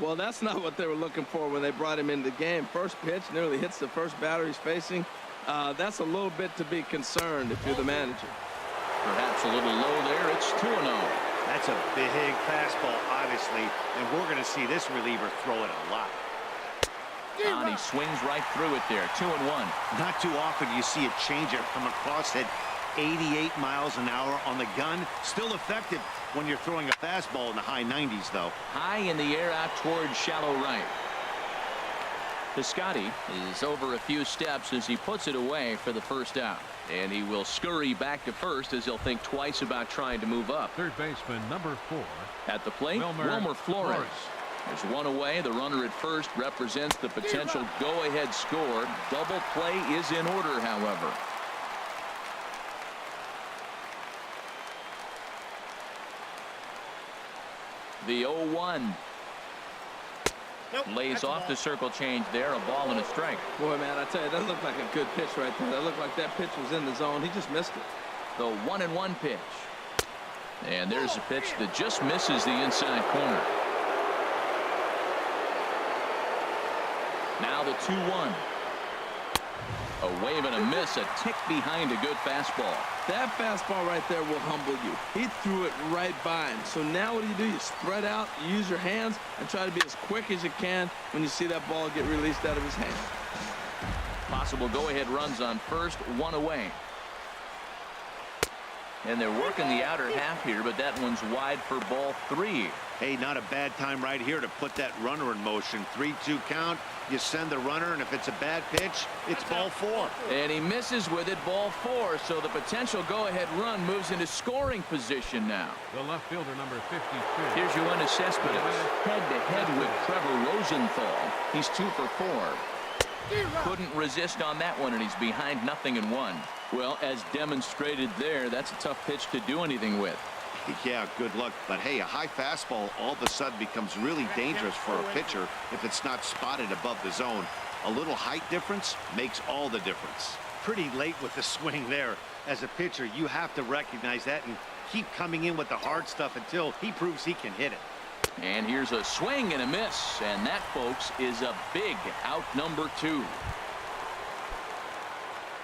Well, that's not what they were looking for when they brought him into the game. First pitch nearly hits the first batter he's facing. That's a little bit to be concerned if you're the manager. Perhaps a little low there. It's 2-0. That's a big fastball, obviously, and we're going to see this reliever throw it a lot. And he swings right through it there. 2-1. Not too often you see a changeup come across at 88 miles an hour on the gun. Still effective when you're throwing a fastball in the high 90s, though. High in the air out towards shallow right. Piscotty is over a few steps as he puts it away for the first out. And he will scurry back to first as he'll think twice about trying to move up. Third baseman number 4. At the plate, Wilmer Flores. There's one away. The runner at first represents the potential go-ahead score. Double play is in order, however. The 0-1. Lays off the circle change there. A ball and a strike. Boy, man, I tell you, that looked like a good pitch right there. That looked like that pitch was in the zone. He just missed it. The 1-1 pitch. And there's a pitch that just misses the inside corner. Now the 2-1. A wave and a miss, a tick behind a good fastball. That fastball right there will humble you. He threw it right by him. So now what do? You spread out, you use your hands, and try to be as quick as you can when you see that ball get released out of his hand. Possible go-ahead runs on first, one away. And they're working the outer half here, but that one's wide for ball 3. Hey, not a bad time right here to put that runner in motion. 3-2 count. You send the runner, and if it's a bad pitch, it's ball 4. And he misses with it, ball 4. So the potential go-ahead run moves into scoring position now. The left fielder number 52. Here's Yoenis Cespedes head-to-head with Trevor Rosenthal. He's 2 for 4. Couldn't resist on that one, and he's behind 0-1. Well, as demonstrated there, that's a tough pitch to do anything with. Yeah, good luck. But hey, a high fastball all of a sudden becomes really dangerous for a pitcher if it's not spotted above the zone. A little height difference makes all the difference. Pretty late with the swing there. As a pitcher, you have to recognize that and keep coming in with the hard stuff until he proves he can hit it. And here's a swing and a miss. And that, folks, is a big out number 2.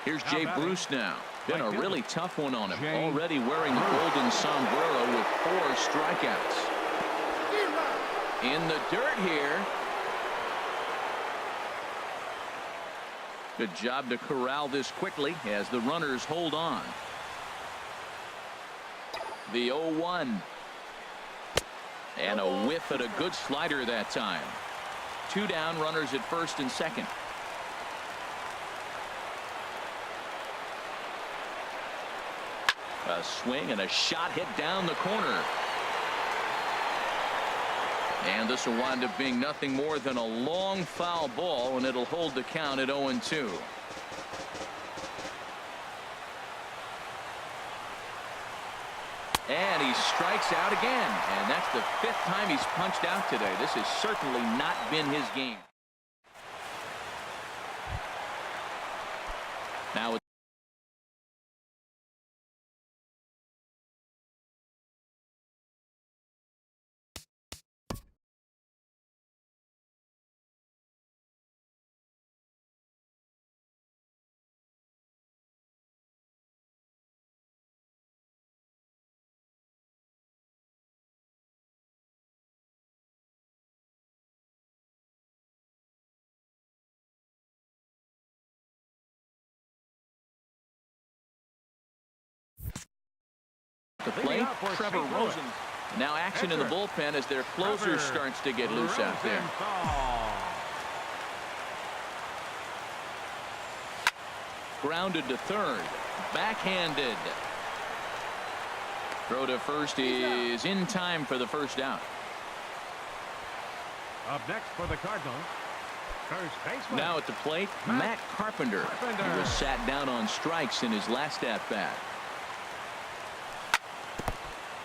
Here's Jay Bruce now. Been a really tough one on him. Already wearing the golden sombrero with 4 strikeouts. In the dirt here. Good job to corral this quickly as the runners hold on. The 0-1. And a whiff at a good slider that time. 2 down, runners at first and second. A swing and a shot hit down the corner. And this will wind up being nothing more than a long foul ball, and it'll hold the count at 0-2. And he strikes out again. And that's the 5th time he's punched out today. This has certainly not been his game. Now to play, Trevor Rosen. Now action in the bullpen as their closer starts to get loose out there. Grounded to third. Backhanded. Throw to first is in time for the first out. Up next for the Cardinals, first baseman. Now at the plate, Matt Carpenter. He was sat down on strikes in his last at-bat.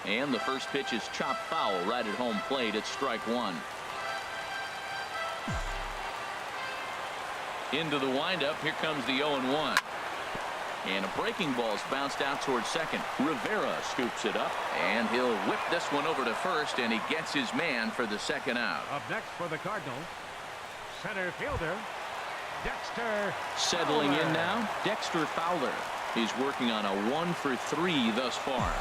And the first pitch is chopped foul right at home plate. It's strike 1. Into the windup. Here comes the 0-1. And a breaking ball's bounced out towards second. Rivera scoops it up, and he'll whip this one over to first, and he gets his man for the second out. Up next for the Cardinals, center fielder, Dexter Settling Fowler. in now, Dexter Fowler. He's working on a 1-for-3 thus far.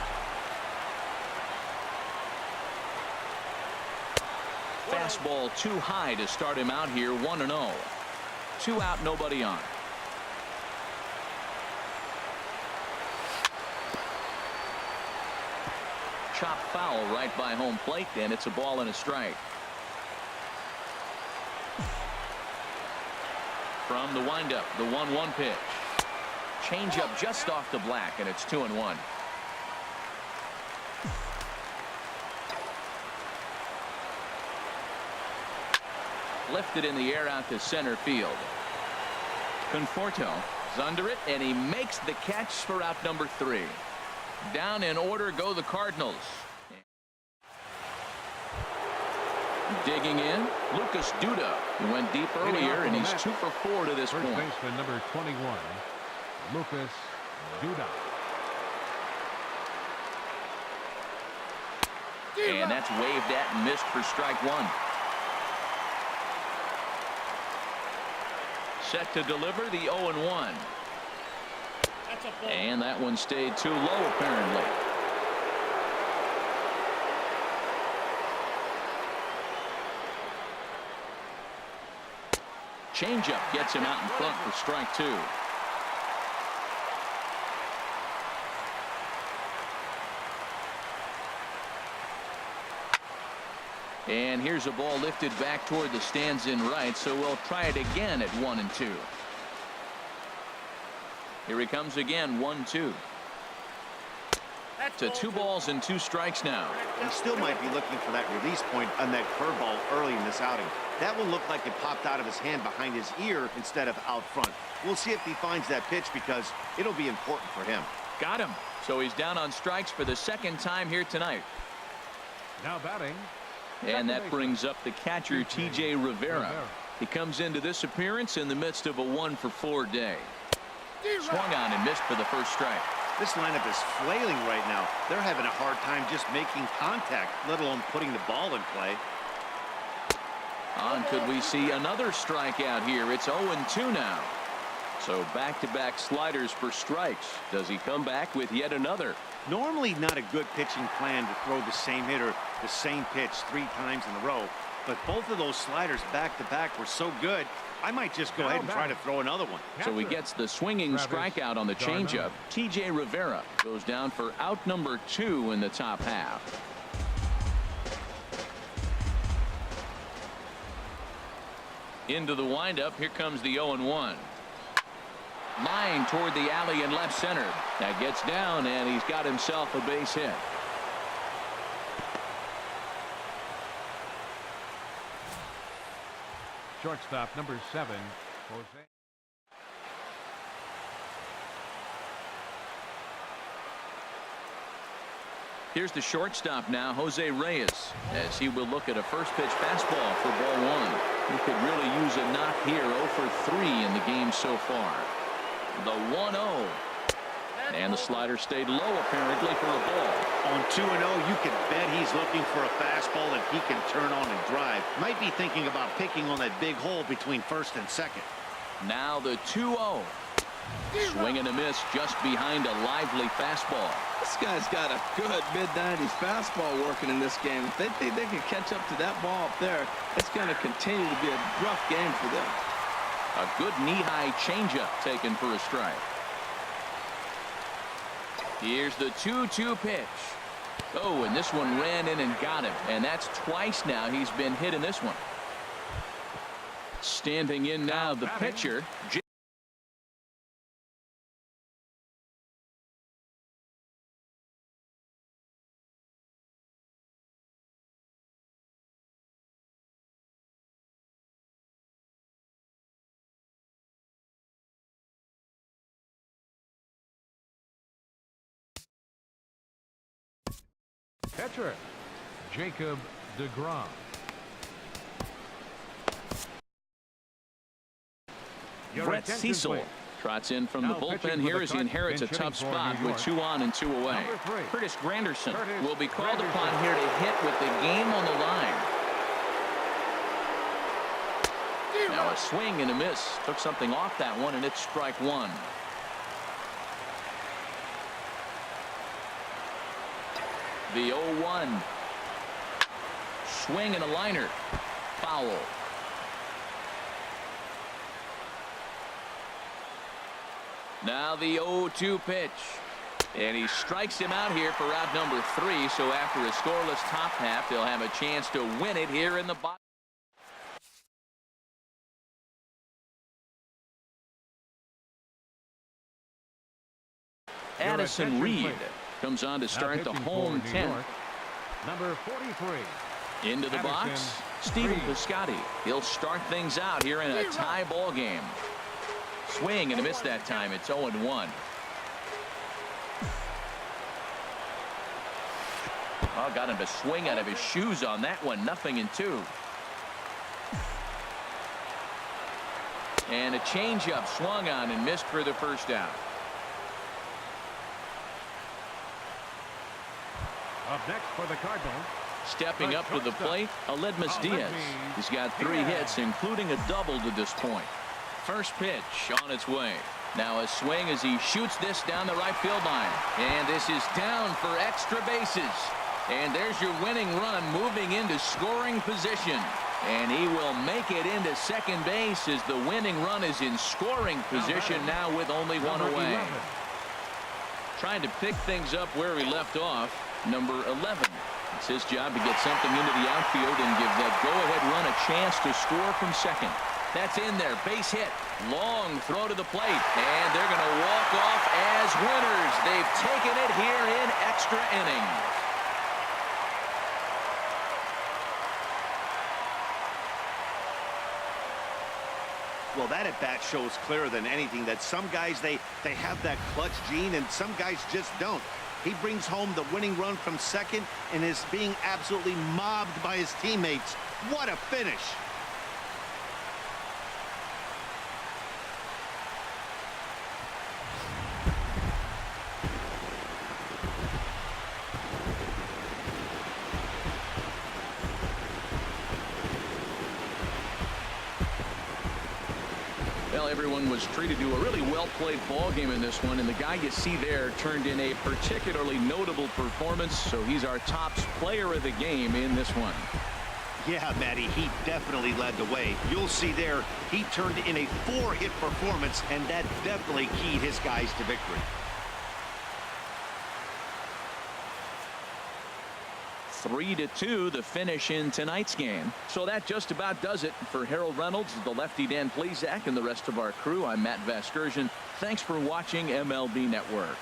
Fastball too high to start him out here, 1-0. 2 out, nobody on. Chop foul right by home plate, and it's a ball and a strike. From the windup, the 1-1 pitch. Changeup just off the black, and it's 2-1. Lifted in the air out to center field. Conforto is under it, and he makes the catch for out number 3. Down in order go the Cardinals. Digging in, Lucas Duda. He went deep earlier, and he's 2 for 4 to this First point. baseman number 21, Lucas Duda. And that's waved at and missed for strike 1. Set to deliver the 0-1. And that one stayed too low, apparently. Changeup gets him out in front for strike 2. And here's a ball lifted back toward the stands in right, so we'll try it again at 1-2. Here he comes again, 1-2. To 2 balls and 2 strikes now. He still might be looking for that release point on that curveball early in this outing. That one looked like it popped out of his hand behind his ear instead of out front. We'll see if he finds that pitch because it'll be important for him. Got him. So he's down on strikes for the second time here tonight. Now batting. And that brings up the catcher, T.J. Rivera. He comes into this appearance in the midst of a 1-for-4 day. Swung on and missed for the first strike. This lineup is flailing right now. They're having a hard time just making contact, let alone putting the ball in play. On could we see another strikeout here? It's 0-2 now. So back-to-back sliders for strikes. Does he come back with yet another? Normally not a good pitching plan to throw the same hitter the same pitch 3 times in a row, but both of those sliders back-to-back were so good, I might just go ahead and try to throw another one. So he gets the swinging strikeout on the changeup. T.J. Rivera goes down for out number 2 in the top half. Into the windup, here comes the 0-1. Line toward the alley in left center. That gets down, and he's got himself a base hit. Shortstop number 7, Jose. Here's the shortstop now, Jose Reyes, as he will look at a first pitch fastball for ball 1. He could really use a knock here. 0 for 3 in the game so far. The 1-0. And the slider stayed low, apparently, for a ball. On 2-0, you can bet he's looking for a fastball that he can turn on and drive. Might be thinking about picking on that big hole between first and second. Now the 2-0. Swing and a miss just behind a lively fastball. This guy's got a good mid-90s fastball working in this game. If they think they can catch up to that ball up there, it's going to continue to be a rough game for them. A good knee-high changeup taken for a strike. Here's the 2-2 pitch. Oh, and this one ran in and got him. And that's twice now he's been hit in this one. Standing in now, the pitcher. Catcher, Jacob deGrom. Brett Cecil Trots in from the bullpen here as he inherits a tough spot with 2 on and 2 away. Curtis Granderson will be called upon here to hit with the game on the line. Now a swing and a miss. Took something off that one, and it's strike 1. The 0-1. Swing and a liner. Foul. Now the 0-2 pitch. And he strikes him out here for out number 3. So after a scoreless top half, they'll have a chance to win it here in the bottom. Addison Reed comes on to start the home 10th. Number 43. Into the box, Stephen Piscotty. He'll start things out here in a tie ball game. Swing and a miss that time. It's 0-1. Oh, got him to swing out of his shoes on that one. 0-2. And a changeup swung on and missed for the first out. Up next for the Cardinals. Stepping up to the plate, Aledmus Diaz. He's got 3 hits, including a double to this point. First pitch on its way. Now a swing as he shoots this down the right field line. And this is down for extra bases. And there's your winning run moving into scoring position. And he will make it into second base as the winning run is in scoring position now with only 1 away. Trying to pick things up where he left off. Number 11. It's his job to get something into the outfield and give that go-ahead run a chance to score from second. That's in there. Base hit. Long throw to the plate. And they're going to walk off as winners. They've taken it here in extra innings. Well, that at bat shows clearer than anything that some guys they have that clutch gene and some guys just don't. He brings home the winning run from second and is being absolutely mobbed by his teammates. What a finish. Well, everyone was treated to a really well-played ball game in this one, and the guy you see there turned in a particularly notable performance, so he's our top player of the game in this one. Yeah, Matty, he definitely led the way. You'll see there, he turned in a 4-hit performance, and that definitely keyed his guys to victory. 3-2 the finish in tonight's game. So that just about does it for Harold Reynolds, the lefty Dan Plesac, and the rest of our crew. I'm Matt Vasgersian. Thanks for watching MLB Network.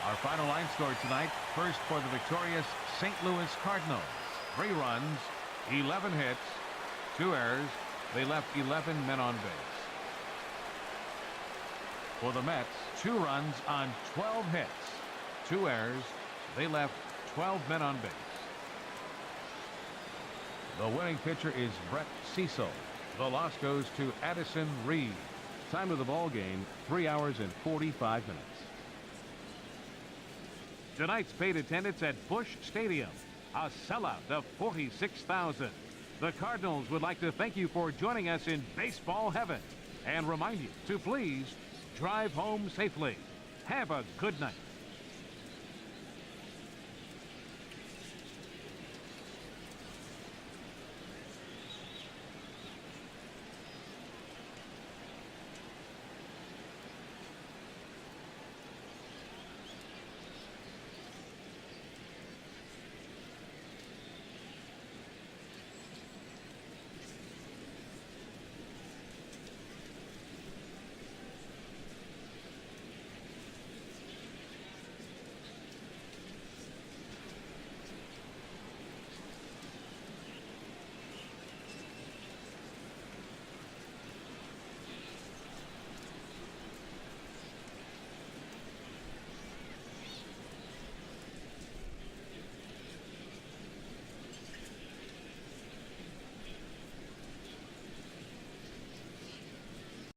Our final line score tonight. First for the victorious St. Louis Cardinals. 3 runs, 11 hits, 2 errors. They left 11 men on base. For the Mets, 2 runs on 12 hits, 2 errors. They left 12 men on base. The winning pitcher is Brett Cecil. The loss goes to Addison Reed. Time of the ball game, 3 hours and 45 minutes. Tonight's paid attendance at Busch Stadium. A sellout of 46,000. The Cardinals would like to thank you for joining us in baseball heaven and remind you to please drive home safely. Have a good night.